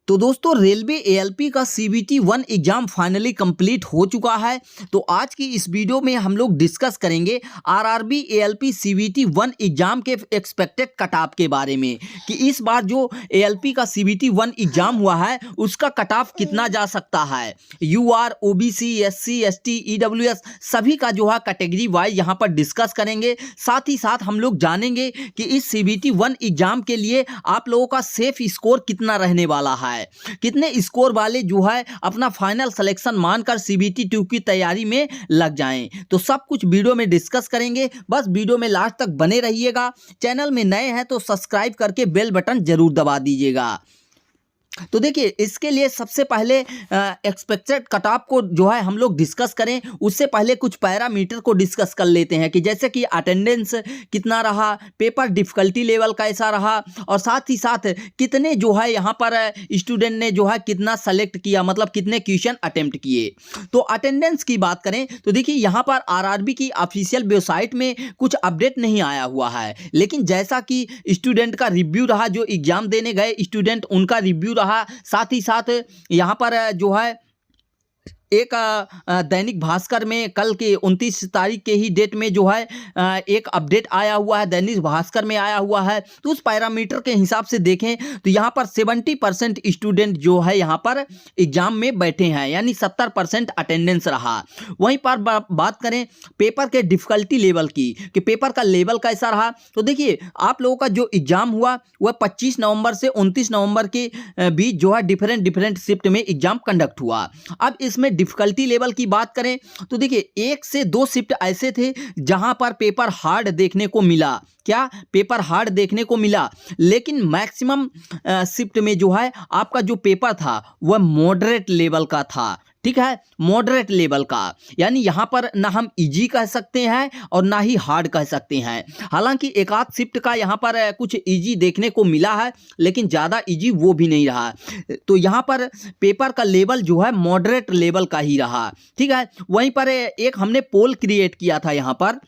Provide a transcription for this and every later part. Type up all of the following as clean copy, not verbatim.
तो दोस्तों railway ALP का सीबीटी 1 एग्जाम फाइनली कंप्लीट हो चुका है। तो आज की इस वीडियो में हम लोग डिस्कस करेंगे आरआरबी एएलपी सीबीटी 1 एग्जाम के एक्सपेक्टेड कट ऑफ के बारे में कि इस बार जो एएलपी का सीबीटी 1 एग्जाम हुआ है उसका कट ऑफ कितना जा सकता है। UR, OBC, SC, ST, EWS सभी का जो है कैटेगरी वाइज यहाँ पर डिस्कस करेंगे। साथ ही साथ हम लोग जानेंगे कि इस सीबीटी 1 एग्जाम के लिए आप लोगों का सेफ स्कोर कितना रहने वाला है, कितने स्कोर वाले जो है अपना फाइनल सिलेक्शन मानकर सीबीटी 2 की तैयारी में लग जाएं। तो सब कुछ वीडियो में डिस्कस करेंगे, बस वीडियो में लास्ट तक बने रहिएगा। चैनल में नए हैं तो सब्सक्राइब करके बेल बटन जरूर दबा दीजिएगा। तो देखिए इसके लिए सबसे पहले एक्सपेक्टेड कट ऑफ को जो है हम लोग डिस्कस करें उससे पहले कुछ पैरामीटर को डिस्कस कर लेते हैं कि जैसे कि अटेंडेंस कितना रहा, पेपर डिफ़िकल्टी लेवल कैसा रहा और साथ ही साथ कितने जो है यहाँ पर स्टूडेंट ने जो है कितना सेलेक्ट किया, मतलब कितने क्वेश्चन अटेम्प्ट किए। तो अटेंडेंस की बात करें तो देखिए यहाँ पर आरआरबी की ऑफिशियल वेबसाइट में कुछ अपडेट नहीं आया हुआ है, लेकिन जैसा कि स्टूडेंट का रिव्यू रहा, जो एग्जाम देने गए स्टूडेंट उनका रिव्यू रहा, साथ ही साथ यहाँ पर जो है एक दैनिक भास्कर में कल के 29 तारीख के ही डेट में जो है एक अपडेट आया हुआ है, दैनिक भास्कर में आया हुआ है। तो उस पैरामीटर के हिसाब से देखें तो यहाँ पर 70% स्टूडेंट जो है यहाँ पर एग्जाम में बैठे हैं, यानी 70% अटेंडेंस रहा। वहीं पर बात करें पेपर के डिफ़िकल्टी लेवल की कि पेपर का लेवल कैसा रहा, तो देखिए आप लोगों का जो एग्ज़ाम हुआ वह 25 नवंबर से 29 नवंबर के बीच जो है डिफरेंट शिफ्ट में एग्जाम कंडक्ट हुआ। अब इसमें डिफिकल्टी लेवल की बात करें तो देखिए 1 से 2 शिफ्ट ऐसे थे जहां पर पेपर हार्ड देखने को मिला, क्या पेपर हार्ड देखने को मिला, लेकिन मैक्सिमम शिफ्ट में जो है आपका जो पेपर था वह मॉडरेट लेवल का था। ठीक है, मॉडरेट लेवल का, यानी यहाँ पर ना हम इजी कह सकते हैं और ना ही हार्ड कह सकते हैं। हालांकि एक आध शिफ्ट का यहाँ पर कुछ इजी देखने को मिला है, लेकिन ज़्यादा इजी वो भी नहीं रहा। तो यहाँ पर पेपर का लेवल जो है मॉडरेट लेवल का ही रहा। ठीक है, वहीं पर एक हमने पोल क्रिएट किया था यहाँ पर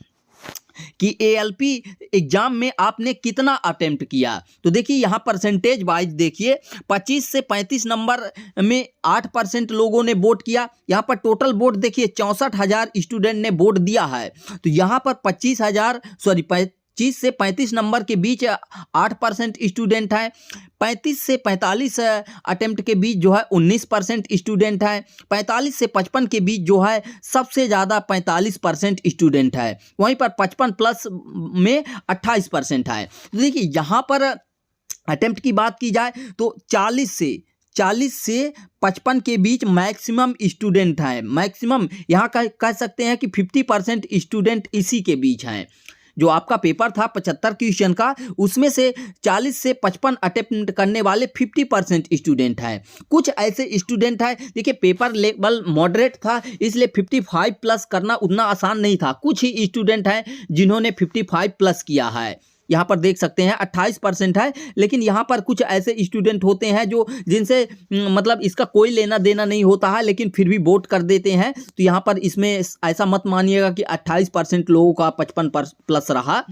कि एएलपी एग्जाम में आपने कितना अटेम्प्ट किया। तो देखिए यहाँ परसेंटेज वाइज देखिए 25 से 35 नंबर में 8% लोगों ने वोट किया। यहाँ पर टोटल वोट देखिए 64,000 स्टूडेंट ने वोट दिया है। तो यहाँ पर 25 से 35 नंबर के बीच 8% स्टूडेंट है, 35 से 45 अटेम्प्ट के बीच जो है 19% स्टूडेंट है, 45 से 55 के बीच जो है सबसे ज़्यादा 45% स्टूडेंट है, वहीं पर 55 प्लस में 28% है। तो देखिए यहाँ पर अटेम्प्ट की बात की जाए तो 40 से 55 के बीच मैक्सिमम स्टूडेंट हैं। मैक्सिमम यहाँ कह सकते हैं कि 50% स्टूडेंट इसी के बीच हैं। जो आपका पेपर था 75 क्वेश्चन का, उसमें से 40 से 55 अटेम्प्ट करने वाले 50% स्टूडेंट हैं। कुछ ऐसे स्टूडेंट हैं, देखिए पेपर लेवल मॉडरेट था इसलिए 55 प्लस करना उतना आसान नहीं था। कुछ ही स्टूडेंट हैं जिन्होंने 55 प्लस किया है। यहाँ पर देख सकते हैं 28% है, लेकिन यहाँ पर कुछ ऐसे स्टूडेंट होते हैं जो जिनसे मतलब इसका कोई लेना देना नहीं होता है, लेकिन फिर भी वोट कर देते हैं। तो यहाँ पर इसमें ऐसा मत मानिएगा कि 28% लोगों का 55 प्लस रहा।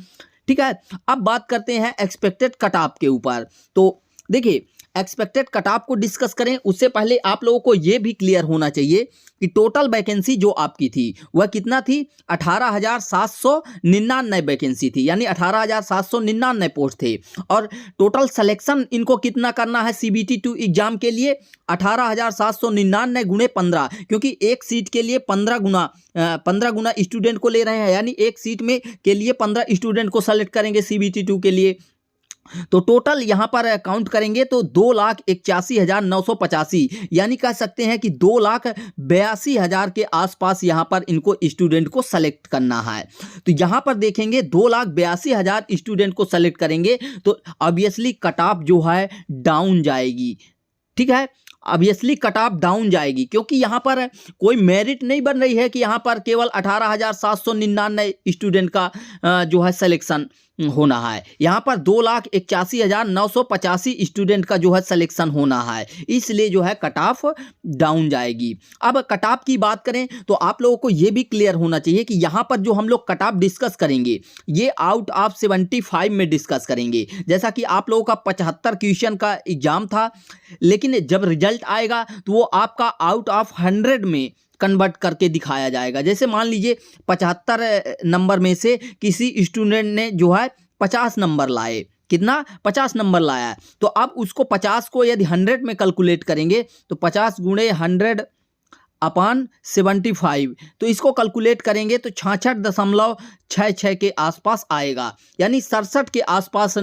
ठीक है, अब बात करते हैं एक्सपेक्टेड कट ऑफ के ऊपर। तो देखिए एक्सपेक्टेड कट ऑफ को डिस्कस करें उससे पहले आप लोगों को ये भी क्लियर होना चाहिए कि टोटल वैकेंसी जो आपकी थी वह कितना थी, 18,799 वैकेंसी थी, यानी 18,799 पोस्ट थे। और टोटल सिलेक्शन इनको कितना करना है सीबीटी 2 एग्जाम के लिए, 18,799 गुणे 15, क्योंकि एक सीट के लिए 15 गुना स्टूडेंट को ले रहे हैं, यानी एक सीट में के लिए 15 स्टूडेंट को सेलेक्ट करेंगे सीबीटी 2 के लिए। तो टोटल यहाँ पर काउंट करेंगे तो 2,81,985, यानी कह सकते हैं कि 2,82,000 के आसपास यहाँ पर इनको स्टूडेंट को सेलेक्ट करना है। तो यहाँ पर देखेंगे 2,82,000 स्टूडेंट को सेलेक्ट करेंगे तो ऑब्वियसली कट ऑफ जो है डाउन जाएगी। ठीक है, ऑब्वियसली कट ऑफ डाउन जाएगी, क्योंकि यहाँ पर कोई मेरिट नहीं बन रही है कि यहाँ पर केवल 18,799 स्टूडेंट का जो है सिलेक्शन, होना है। यहाँ पर 2,81,985 स्टूडेंट का जो है सिलेक्शन होना है, इसलिए जो है कट ऑफ डाउन जाएगी। अब कट ऑफ की बात करें तो आप लोगों को ये भी क्लियर होना चाहिए कि यहाँ पर जो हम लोग कट ऑफ डिस्कस करेंगे ये आउट ऑफ 75 में डिस्कस करेंगे। जैसा कि आप लोगों का 75 क्वेश्चन का एग्जाम था, लेकिन जब रिजल्ट आएगा तो वो आपका आउट ऑफ 100 में कन्वर्ट करके दिखाया जाएगा। जैसे मान लीजिए 75 नंबर में से किसी स्टूडेंट ने जो है 50 नंबर लाए, कितना 50 नंबर लाया है, तो अब उसको 50 को यदि 100 में कैलकुलेट करेंगे तो 50 गुणे 100 अपॉन 75, तो इसको कैलकुलेट करेंगे तो 66.66 के आसपास आएगा, यानी 67 के आसपास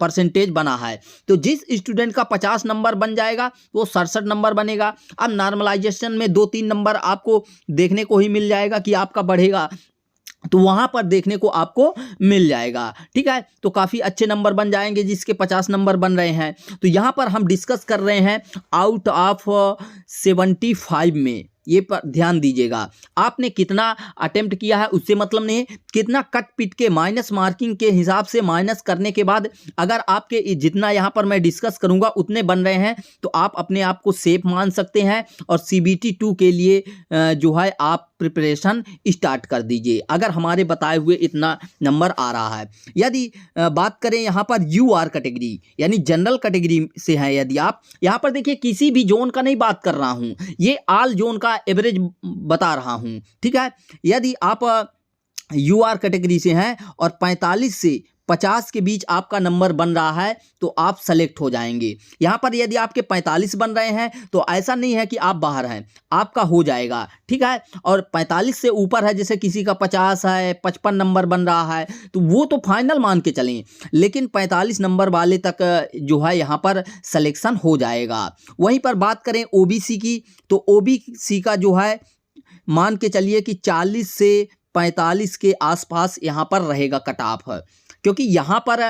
परसेंटेज बना है। तो जिस स्टूडेंट का 50 नंबर बन जाएगा वो 67 नंबर बनेगा। अब नॉर्मलाइजेशन में 2-3 नंबर आपको देखने को ही मिल जाएगा कि आपका बढ़ेगा, तो वहां पर देखने को आपको मिल जाएगा। ठीक है, तो काफ़ी अच्छे नंबर बन जाएंगे जिसके 50 नंबर बन रहे हैं। तो यहाँ पर हम डिस्कस कर रहे हैं आउट ऑफ 75 में, ये पर ध्यान दीजिएगा। आपने कितना अटेम्प्ट किया है उससे मतलब नहीं है, कितना कट पिट के माइनस मार्किंग के हिसाब से माइनस करने के बाद अगर आपके जितना यहाँ पर मैं डिस्कस करूँगा उतने बन रहे हैं तो आप अपने आप को सेफ मान सकते हैं और CBT 2 के लिए जो है आप प्रिपरेशन स्टार्ट कर दीजिए अगर हमारे बताए हुए इतना नंबर आ रहा है। यदि बात करें यहाँ पर UR कैटेगरी यानी जनरल कैटेगरी से है, यदि आप यहाँ पर देखिए किसी भी जोन का नहीं बात कर रहा हूँ, ये ऑल जोन का एवरेज बता रहा हूँ। ठीक है, यदि आप UR कैटेगरी से हैं और 45 से 50 के बीच आपका नंबर बन रहा है तो आप सेलेक्ट हो जाएंगे। यहाँ पर यदि आपके 45 बन रहे हैं तो ऐसा नहीं है कि आप बाहर हैं, आपका हो जाएगा। ठीक है, और 45 से ऊपर है, जैसे किसी का 50 है, 55 नंबर बन रहा है, तो वो तो फाइनल मान के चलें, लेकिन 45 नंबर वाले तक जो है यहाँ पर सिलेक्शन हो जाएगा। वहीं पर बात करें OBC की, तो OBC का जो है मान के चलिए कि 40 से 45 के आसपास यहाँ पर रहेगा कट ऑफ, क्योंकि यहाँ पर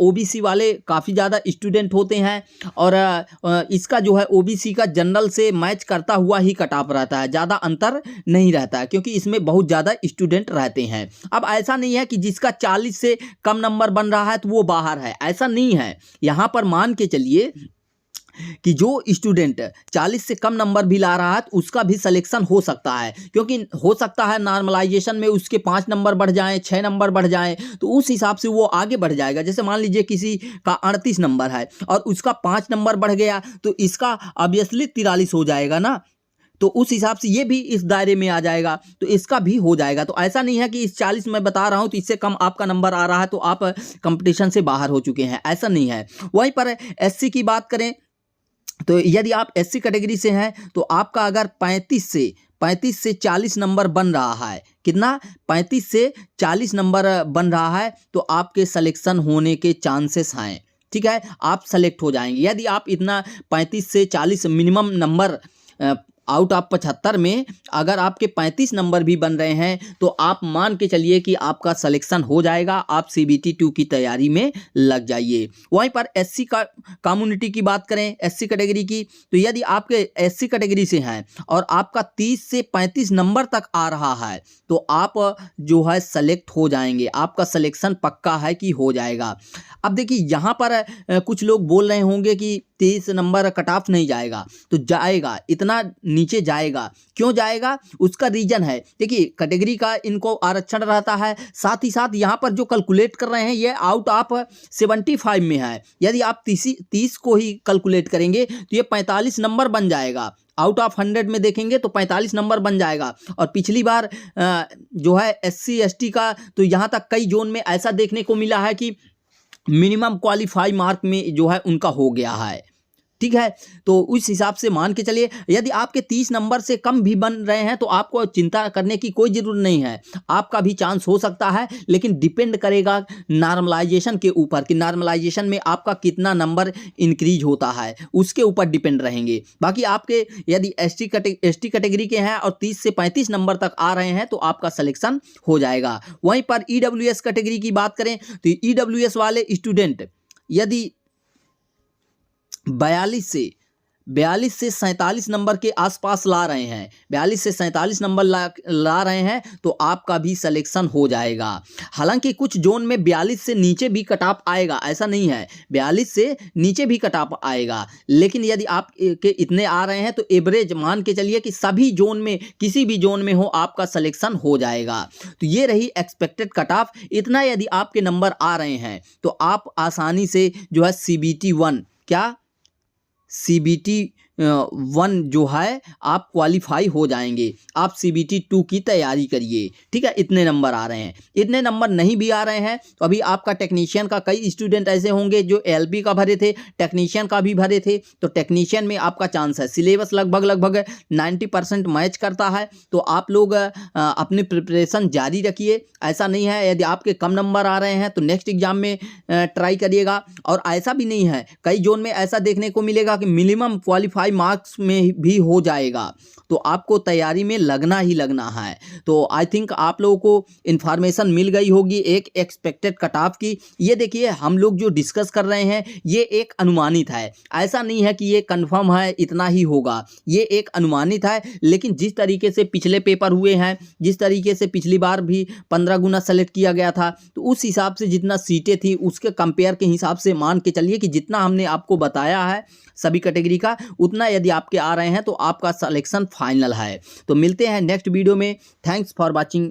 OBC वाले काफ़ी ज़्यादा स्टूडेंट होते हैं और इसका जो है OBC का जनरल से मैच करता हुआ ही कट ऑफ रहता है, ज़्यादा अंतर नहीं रहता है क्योंकि इसमें बहुत ज़्यादा स्टूडेंट रहते हैं। अब ऐसा नहीं है कि जिसका 40 से कम नंबर बन रहा है तो वो बाहर है, ऐसा नहीं है। यहाँ पर मान के चलिए कि जो स्टूडेंट 40 से कम नंबर भी ला रहा है तो उसका भी सिलेक्शन हो सकता है, क्योंकि हो सकता है नॉर्मलाइजेशन में उसके 5 नंबर बढ़ जाएं, 6 नंबर बढ़ जाएं, तो उस हिसाब से वो आगे बढ़ जाएगा। जैसे मान लीजिए किसी का 38 नंबर है और उसका 5 नंबर बढ़ गया तो इसका ऑब्वियसली 43 हो जाएगा ना, तो उस हिसाब से ये भी इस दायरे में आ जाएगा, तो इसका भी हो जाएगा। तो ऐसा नहीं है कि इस 40 में बता रहा हूँ तो इससे कम आपका नंबर आ रहा है तो आप कंपटीशन से बाहर हो चुके हैं, ऐसा नहीं है। वहीं पर SC की बात करें तो यदि आप SC कैटेगरी से हैं तो आपका अगर 35 से 40 नंबर बन रहा है, कितना 35 से 40 नंबर बन रहा है तो आपके सिलेक्शन होने के चांसेस हैं। ठीक है, आप सेलेक्ट हो जाएंगे। यदि आप इतना 35 से 40 मिनिमम नंबर आउट ऑफ 75 में अगर आपके 35 नंबर भी बन रहे हैं तो आप मान के चलिए कि आपका सिलेक्शन हो जाएगा, आप CBT 2 की तैयारी में लग जाइए। वहीं पर SC का कम्युनिटी की बात करें, SC कैटेगरी की, तो यदि आपके SC कैटेगरी से हैं और आपका 30 से 35 नंबर तक आ रहा है तो आप जो है सेलेक्ट हो जाएंगे, आपका सिलेक्शन पक्का है कि हो जाएगा। अब देखिए यहाँ पर कुछ लोग बोल रहे होंगे कि 30 नंबर कट ऑफ नहीं जाएगा, तो जाएगा, इतना नीचे जाएगा। क्यों जाएगा? उसका रीजन है, देखिए कैटेगरी का इनको आरक्षण रहता है, साथ ही साथ यहाँ पर जो कैलकुलेट कर रहे हैं ये आउट ऑफ 75 में है। यदि आप 30 को ही कैलकुलेट करेंगे तो ये 45 नंबर बन जाएगा। आउट ऑफ 100 में देखेंगे तो 45 नंबर बन जाएगा। और पिछली बार जो है SC ST का तो यहाँ तक कई जोन में ऐसा देखने को मिला है कि मिनिमम क्वालिफाई मार्क में जो है उनका हो गया है। ठीक है, तो उस हिसाब से मान के चलिए यदि आपके 30 नंबर से कम भी बन रहे हैं तो आपको चिंता करने की कोई ज़रूरत नहीं है, आपका भी चांस हो सकता है, लेकिन डिपेंड करेगा नॉर्मलाइजेशन के ऊपर कि नॉर्मलाइजेशन में आपका कितना नंबर इंक्रीज होता है, उसके ऊपर डिपेंड रहेंगे। बाकी आपके यदि ST कैटेगरी के हैं और 30 से 35 नंबर तक आ रहे हैं तो आपका सिलेक्शन हो जाएगा। वहीं पर EWS कैटेगरी की बात करें तो EWS वाले स्टूडेंट यदि 42 से 42 से 47 नंबर के आसपास ला रहे हैं, 42 से 47 नंबर ला रहे हैं तो आपका भी सिलेक्शन हो जाएगा। हालांकि कुछ जोन में 42 से नीचे भी कट ऑफ आएगा, ऐसा नहीं है, 42 से नीचे भी कट ऑफ आएगा, लेकिन यदि आप के इतने आ रहे हैं तो एवरेज मान के चलिए कि सभी जोन में किसी भी जोन में हो आपका सिलेक्शन हो जाएगा। तो ये रही एक्सपेक्टेड कट ऑफ। इतना यदि आपके नंबर आ रहे हैं तो आप आसानी से जो है CBT 1 क्या CBT 1 जो है आप क्वालिफाई हो जाएंगे। आप CBT 2 की तैयारी करिए, ठीक है। इतने नंबर आ रहे हैं, इतने नंबर नहीं भी आ रहे हैं तो अभी आपका टेक्नीशियन का, कई स्टूडेंट ऐसे होंगे जो ALP का भरे थे, टेक्नीशियन का भी भरे थे, तो टेक्नीशियन में आपका चांस है। सिलेबस लगभग 90% मैच करता है, तो आप लोग अपनी प्रिपरेशन जारी रखिए। ऐसा नहीं है यदि आपके कम नंबर आ रहे हैं तो नेक्स्ट एग्जाम में ट्राई करिएगा। और ऐसा भी नहीं है, कई जोन में ऐसा देखने को मिलेगा कि मिनिमम क्वालिफाई मार्क्स में भी हो जाएगा, तो आपको तैयारी में लगना ही लगना है। तो आई थिंक आप लोगों को इन्फॉर्मेशन मिल गई होगी एक एक्सपेक्टेड कट ऑफ की। ये देखिए हम लोग जो डिस्कस कर रहे हैं ये एक अनुमानित है, ऐसा नहीं है कि ये कंफर्म है इतना ही होगा, ये एक अनुमानित है। लेकिन जिस तरीके से पिछले पेपर हुए हैं, जिस तरीके से पिछली बार भी 15 गुना सेलेक्ट किया गया था, तो उस हिसाब से जितना सीटें थी उसके कंपेयर के हिसाब से मान के चलिए कि जितना हमने आपको बताया है सभी कैटेगरी का, उतना यदि आपके आ रहे हैं तो आपका सिलेक्शन फाइनल है। तो मिलते हैं नेक्स्ट वीडियो में। Thanks for watching.